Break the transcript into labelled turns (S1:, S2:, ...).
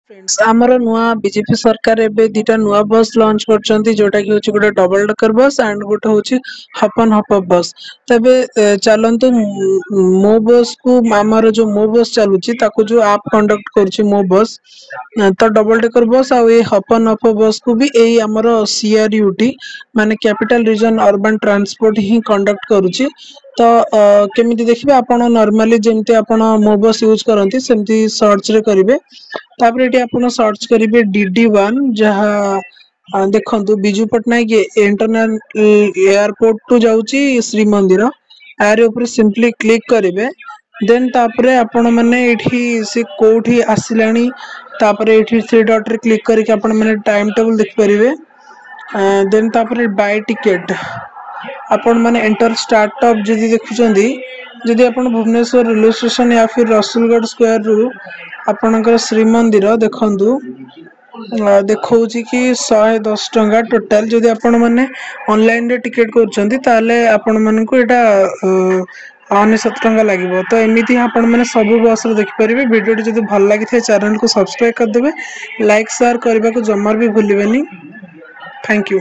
S1: Friends आमर नुआ BJP सरकार एबे दीटा नुआ बस लॉन्च करचंती जोटा कि होची गोटे डबल डेकर बस एंड गोटे होची हपन हप बस तबे चलंतु मो बस को आमर जो मो बस चलुची ताको जो आप कंडक्ट करची मो बस तो डबल डेकर बस आ ए हपन हप बस को भी एई आमर सीआरयूटी माने कैपिटल रीजन अर्बन ट्रांसपोर्ट ही कंडक्ट करूची तो केमिति देखिबे आपण नॉर्मली जेमति आपण मो बस यूज करंती सेमति सर्च रे करिवे तापर एटी आपण सर्च करिवे DD1 जहा देखंतु Biju Patnaik international airport to जाउची श्री मंदिर आरे ऊपर सिंपली क्लिक करिवे देन तापरे आपण माने एठी से कोठी आसिलानी तापरे एठी थ्री डॉट रे क्लिक करके आपण माने टाइम टेबल देख परिवे देन तापरे बाय टिकेट आपण माने एंटर स्टार्टअप जदी देखुचंदी जदी आपण भुवनेश्वर रेलवे स्टेशन या फिर रसूलगढ़ स्क्वायर रु आपणकर श्रीमंदिर देखंतु देखौची कि 110 टंका टोटल जदी आपण माने ऑनलाइन रे टिकट करचंदी ताले आपण मन को एटा 97 टंका लागिवो तो एमिति आपण माने सब बस रे देख परिबे वीडियो जदी भल लागि थे चैनल को सब्सक्राइब कर देबे लाइक शेयर करबा को जमर भी भूलिबेनी थैंक यू।